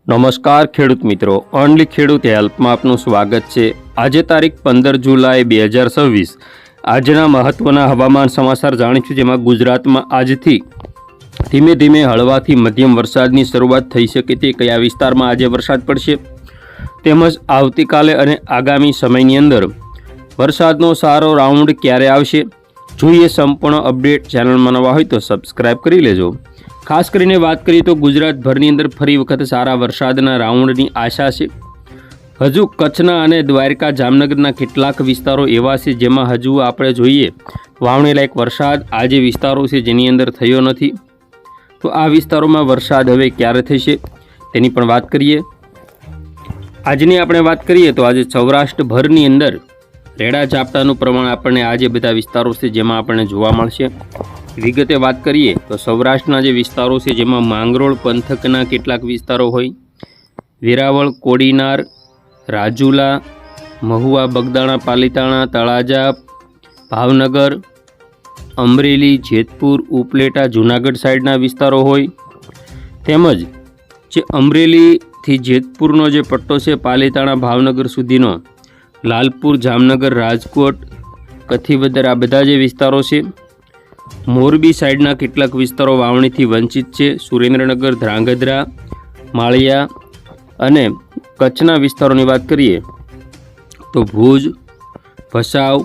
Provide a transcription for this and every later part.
નમસ્કાર ખેડૂત મિત્રો, ઓનલી ખેડૂત હેલ્પમાં આપનું સ્વાગત છે। આજે તારીખ 15 જુલાઈ 2026 આજના મહત્વના હવામાન સમાચાર જાણીશું, જેમાં ગુજરાતમાં આજથી ધીમે ધીમે હળવાથી મધ્યમ વરસાદની શરૂઆત થઈ શકે તે કયા વિસ્તારમાં આજે વરસાદ પડશે, તેમજ આવતીકાલે અને આગામી સમયની અંદર વરસાદનો સારો રાઉન્ડ ક્યારે આવશે, જોઈએ સંપૂર્ણ અપડેટ। ચેનલમાં નવા હોય તો સબસ્ક્રાઇબ કરી લેજો। ખાસ કરીને વાત કરીએ તો ગુજરાતભરની અંદર ફરી વખત સારા વરસાદના રાઉન્ડની આશા છે। હજુ કચ્છના અને દ્વારકા જામનગરના કેટલાક વિસ્તારો એવા છે જેમાં હજુ આપણે જોઈએ વાવણી લાયક વરસાદ આ જે વિસ્તારો છે જેની અંદર થયો નથી, તો આ વિસ્તારોમાં વરસાદ હવે ક્યારે થશે તેની પણ વાત કરીએ। આજની આપણે વાત કરીએ તો આજે સૌરાષ્ટ્રભરની અંદર રેડા ઝાપટાનું પ્રમાણ આપણને આ જે બધા વિસ્તારો છે જેમાં આપણને જોવા મળશે। વિગતે વાત કરીએ તો સૌરાષ્ટ્રના જે વિસ્તારો છે જેમાં માંગરોળ પંથકના કેટલાક વિસ્તારો હોય, વેરાવળ, કોડીનાર, રાજુલા, મહુવા, બગદાણા, પાલીતાણા, તળાજા, ભાવનગર, અમરેલી, જેતપુર, ઉપલેટા, જૂનાગઢ સાઈડના વિસ્તારો હોય, તેમજ જે અમરેલીથી જેતપુરનો જે પટ્ટો છે પાલીતાણા ભાવનગર સુધીનો, લાલપુર, જામનગર, રાજકોટ, કથીવદર, આ બધા જે વિસ્તારો છે। મોરબી સાઈડના કેટલાક વિસ્તારો વાવણીથી વંચિત છે। સુરેન્દ્રનગર, ધ્રાંગધ્રા, માળિયા અને કચ્છના વિસ્તારોની વાત કરીએ તો ભુજ, ભચાઉ,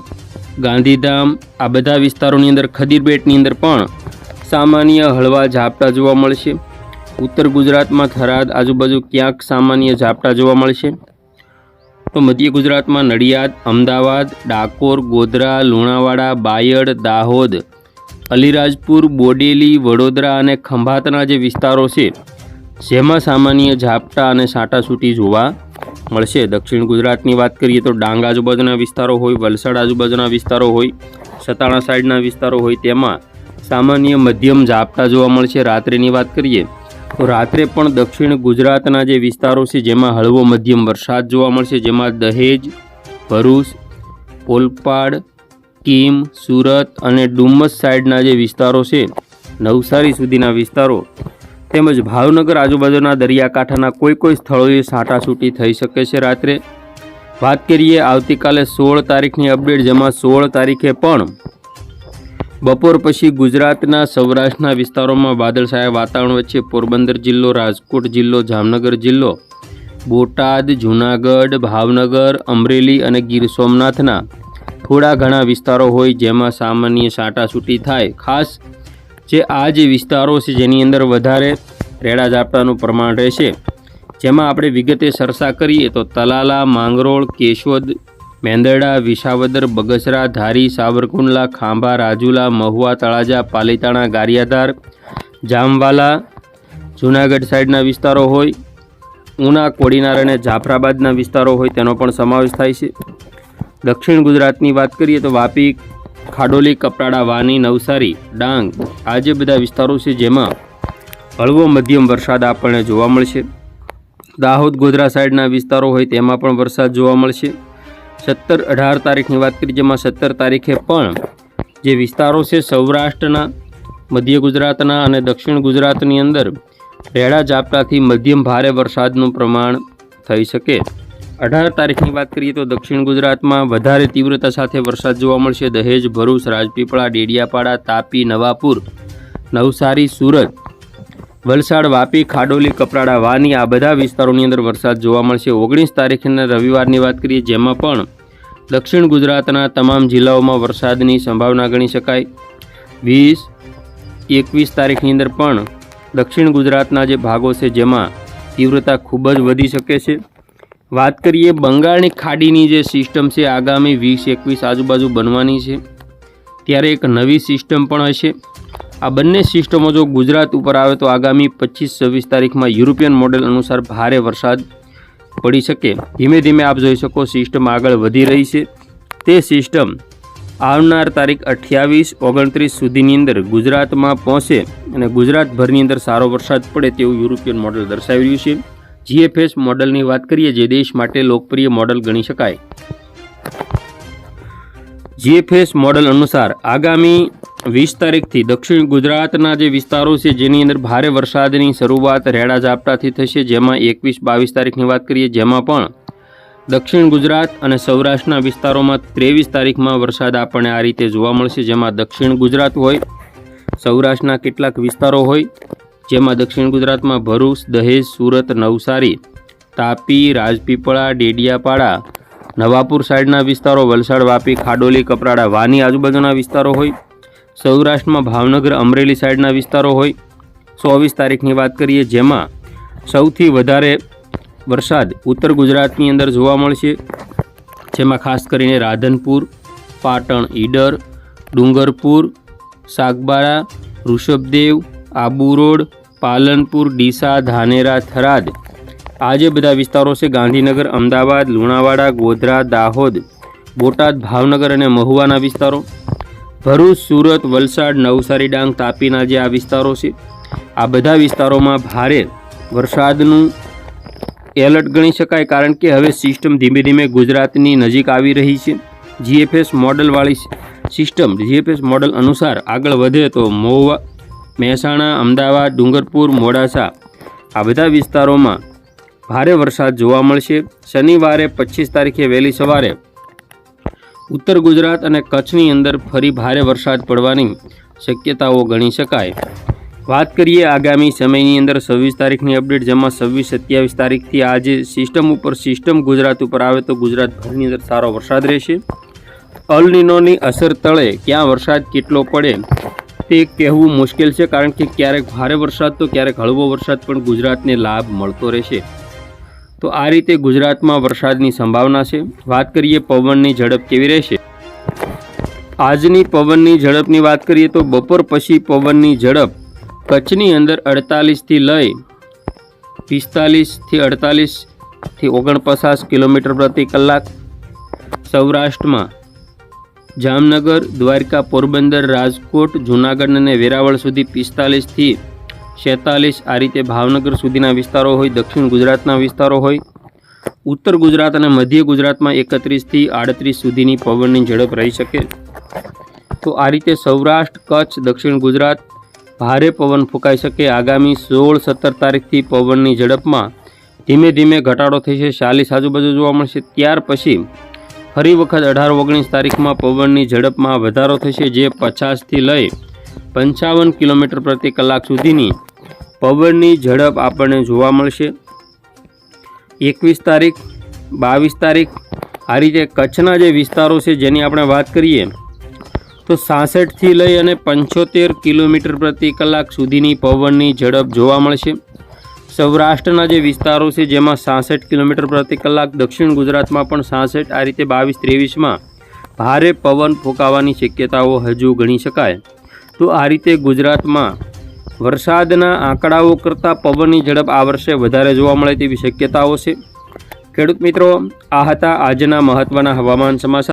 ગાંધીધામ, આ બધા વિસ્તારોની અંદર ખદીરબેટની અંદર પણ સામાન્ય હળવા ઝાપટા જોવા મળશે। ઉત્તર ગુજરાતમાં થરાદ આજુબાજુ ક્યાંક સામાન્ય ઝાપટા જોવા મળશે। તો મધ્ય ગુજરાતમાં નડિયાદ, અમદાવાદ, ડાકોર, ગોધરા, લુણાવાડા, બાયડ, દાહોદ, અલીરાજપુર, બોડેલી, વડોદરા અને ખંભાતના જે વિસ્તારો છે જેમાં સામાન્ય ઝાપટા અને છાંટાછૂટી જોવા મળશે। દક્ષિણ ગુજરાતની વાત કરીએ તો ડાંગ આજુબાજુના વિસ્તારો હોય, વલસાડ આજુબાજુના વિસ્તારો હોય, સતાણા સાઈડના વિસ્તારો હોય તેમાં સામાન્ય મધ્યમ ઝાપટા જોવા મળશે। રાત્રિની વાત કરીએ તો રાત્રે પણ દક્ષિણ ગુજરાતના જે વિસ્તારો છે જેમાં હળવો મધ્યમ વરસાદ જોવા મળશે, જેમાં દહેજ, ભરૂચ, ઓલપાડ, કીમ, સુરત અને ડુમસ સાઈડના જે વિસ્તારો છે, નવસારી સુધીના વિસ્તારો, તેમજ ભાવનગર આજુબાજુના દરિયાકાંઠાના કોઈ સ્થળોએ છાંટાછૂટી થઈ શકે છે રાત્રે। વાત કરીએ આવતીકાલે 16 તારીખની અપડેટ, જેમાં 16 તારીખે પણ બપોર પછી ગુજરાતના સૌરાષ્ટ્રના વિસ્તારોમાં વાદળછાયા વાતાવરણ વચ્ચે પોરબંદર જિલ્લો, રાજકોટ જિલ્લો, જામનગર જિલ્લો, બોટાદ, જૂનાગઢ, ભાવનગર, અમરેલી અને ગીર સોમનાથના થોડા ઘણા વિસ્તારો હોય જેમાં સામાન્ય છાંટાછૂટી થાય। ખાસ જે આ જે વિસ્તારો છે જેની અંદર વધારે રેડા ઝાપટાનું પ્રમાણ રહેશે, જેમાં આપણે વિગતે ચર્ચા કરીએ તો તલાલા, માંગરોળ, કેશોદ, મેંદરડા, વિસાવદર, બગસરા, ધારી, સાવરકુંડલા, ખાંભા, રાજુલા, મહુવા, તળાજા, પાલીતાણા, ગારિયાધાર, જામવાલા, જૂનાગઢ સાઈડના વિસ્તારો હોય, ઉના, કોડીનાર અને જાફરાબાદના વિસ્તારો હોય તેનો પણ સમાવેશ થાય છે। દક્ષિણ ગુજરાતની વાત કરીએ તો વાપી, ખાડોલી, કપરાડા, વાની, નવસારી, ડાંગ, આ જે બધા વિસ્તારો છે જેમાં હળવો મધ્યમ વરસાદ આપણને જોવા મળશે। દાહોદ, ગોધરા સાઈડના વિસ્તારો હોય તેમાં પણ વરસાદ જોવા મળશે। 17-18 તારીખની વાત કરીએ જેમાં 17 તારીખે પણ જે વિસ્તારો છે સૌરાષ્ટ્રના, મધ્ય ગુજરાતના અને દક્ષિણ ગુજરાતની અંદર રેડા ઝાપટાથી મધ્યમ ભારે વરસાદનું પ્રમાણ થઈ શકે। 18 તારીખની વાત કરીએ તો દક્ષિણ ગુજરાતમાં વધારે તીવ્રતા સાથે વરસાદ જોવા મળશે। દહેજ, ભરૂચ, રાજપીપળા, ડેડિયાપાડા, તાપી, નવાપુર, નવસારી, સુરત, વલસાડ, વાપી, ખાડોલી, કપરાડા, વાની, આ બધા વિસ્તારોની અંદર વરસાદ જોવા મળશે। 19 તારીખના રવિવારની વાત કરીએ જેમાં પણ દક્ષિણ ગુજરાતના તમામ જિલ્લાઓમાં વરસાદની સંભાવના ગણી શકાય। 20-21 તારીખની અંદર પણ દક્ષિણ ગુજરાતના જે ભાગો છે જેમાં તીવ્રતા ખૂબ જ વધી શકે છે। વાત કરીએ બંગાળની ખાડીની જે સિસ્ટમ છે આગામી 20-21 આજુબાજુ બનવાની છે, ત્યારે એક નવી સિસ્ટમ પણ હશે। આ બંને સિસ્ટમો જો ગુજરાત ઉપર આવે તો આગામી 25-26 તારીખમાં યુરોપિયન મોડેલ અનુસાર ભારે વરસાદ પડી શકે। ધીમે ધીમે આપ જોઈ શકો સિસ્ટમ આગળ વધી રહી છે। તે સિસ્ટમ આવનાર તારીખ 28-29 સુધીની અંદર ગુજરાતમાં પહોંચે અને ગુજરાતભરની અંદર સારો વરસાદ પડે તેવું યુરોપિયન મોડેલ દર્શાવી રહ્યું છે। GFS મોડલની વાત કરીએ જે દેશ માટે લોકપ્રિય મોડલ ગણી શકાય। GFS મોડલ અનુસાર આગામી 20 તારીખથી દક્ષિણ ગુજરાતના જે વિસ્તારો છે જેની અંદર ભારે વરસાદની શરૂઆત રેડા ઝાપટાથી થશે, જેમાં 21-22 તારીખની વાત કરીએ, જેમાં પણ દક્ષિણ ગુજરાત અને સૌરાષ્ટ્રના વિસ્તારોમાં 23 તારીખમાં વરસાદ આપણને આ રીતે જોવા મળશે, જેમાં દક્ષિણ ગુજરાત હોય, સૌરાષ્ટ્રના કેટલાક વિસ્તારો હોય, જેમાં દક્ષિણ ગુજરાતમાં ભરૂચ, દહેજ, સુરત, નવસારી, તાપી, રાજપીપળા, ડેડિયાપાડા, નવાપુર સાઈડના વિસ્તારો, વલસાડ, વાપી, ખાડોલી, કપરાડા, વાની આજુબાજુના વિસ્તારો હોય, સૌરાષ્ટ્રમાં ભાવનગર, અમરેલી સાઈડના વિસ્તારો હોય. 24 તારીખની વાત કરીએ, જેમાં સૌથી વધારે વરસાદ ઉત્તર ગુજરાતની અંદર જોવા મળશે, જેમાં ખાસ કરીને રાધનપુર, પાટણ, ઈડર, ડુંગરપુર, સાગબારા, ઋષભદેવ, આબુ રોડ, પાલનપુર, ડીસા, ધાનેરા, થરાદ, આ જે બધા વિસ્તારો છે, ગાંધીનગર, અમદાવાદ, લુણાવાડા, ગોધરા, દાહોદ, બોટાદ, ભાવનગર અને મહુવાના વિસ્તારો, ભરૂચ, સુરત, વલસાડ, નવસારી, ડાંગ, તાપીના જે આ વિસ્તારો છે, આ બધા વિસ્તારોમાં ભારે વરસાદનું એલર્ટ ગણી શકાય, કારણ કે હવે સિસ્ટમ ધીમે ધીમે ગુજરાતની નજીક આવી રહી છે. જીએફએસ મોડલવાળી સિસ્ટમ, જીએફએસ મોડલ અનુસાર આગળ વધે તો મહુવા, મહેસાણા, અમદાવાદ, ડુંગરપુર, મોડાસા, આ બધા વિસ્તારોમાં ભારે વરસાદ જોવા મળશે. શનિવારે 25 તારીખે વહેલી સવારે ઉત્તર ગુજરાત અને કચ્છની અંદર ફરી ભારે વરસાદ પડવાની શક્યતાઓ ગણી શકાય. વાત કરીએ આગામી સમયની અંદર 26 તારીખની અપડેટ, જેમાં 26-27 તારીખથી આ જે સિસ્ટમ ગુજરાત ઉપર આવે તો ગુજરાતભરની અંદર સારો વરસાદ રહેશે. અલ નીનોની અસર તળે ક્યાં વરસાદ કેટલો પડે તે કહેવું મુશ્કેલ છે, કારણ કે ક્યારેક ભારે વરસાદ તો ક્યારેક હળવો વરસાદ પણ ગુજરાતને લાભ મળતો રહેશે. તો આ રીતે ગુજરાતમાં વરસાદની સંભાવના છે. વાત કરીએ પવનની ઝડપ કેવી રહેશે. આજની પવનની ઝડપની વાત કરીએ તો બપોર પછી પવનની ઝડપ કચ્છની અંદર 48 થી લઈ 45 થી 48 થી 49 કિલોમીટર પ્રતિ કલાક, સૌરાષ્ટ્રમાં જામનગર, દ્વારકા, પોરબંદર, રાજકોટ, જૂનાગઢ અને વેરાવળ સુધી 45 થી 46, આ રીતે ભાવનગર સુધીના વિસ્તારો હોય, દક્ષિણ ગુજરાતના વિસ્તારો હોય, ઉત્તર ગુજરાત અને મધ્ય ગુજરાતમાં 31 થી 38 સુધીની પવનની ઝડપ રહી શકે. તો આ રીતે સૌરાષ્ટ્ર, કચ્છ, દક્ષિણ ગુજરાત ભારે પવન ફૂંકાઈ શકે. આગામી 16-17 તારીખથી પવનની ઝડપમાં ધીમે ધીમે ઘટાડો થશે, 40 આજુબાજુ જોવા મળશે. ત્યાર પછી ફરી વખત 18-19 તારીખમાં પવનની ઝડપમાં વધારો થશે, જે 50 થી લઈ 55 કિલોમીટર પ્રતિ કલાક સુધીની પવનની ઝડપ આપણને જોવા મળશે. 21 તારીખ, 22 તારીખ, આ રીતે કચ્છના જે વિસ્તારો છે જેની આપણે વાત કરીએ તો 66 થી લઈ અને 75 કિલોમીટર પ્રતિ કલાક સુધીની પવનની ઝડપ જોવા મળશે. સૌરાષ્ટ્રના જે વિસ્તારો છે જેમાં 66 કિલોમીટર પ્રતિ કલાક, દક્ષિણ ગુજરાતમાં પણ 66, આ રીતે 22-23માં ભારે પવન ફૂંકાવાની શક્યતાઓ હજુ ગણી શકાય. તો આ રીતે ગુજરાતમાં વરસાદના આંકડાઓ કરતાં પવનની ઝડપ આ વર્ષે વધારે જોવા મળે તેવી શક્યતાઓ છે. ખેડૂત મિત્રો, આ હતા આજના મહત્ત્વના હવામાન સમાચાર.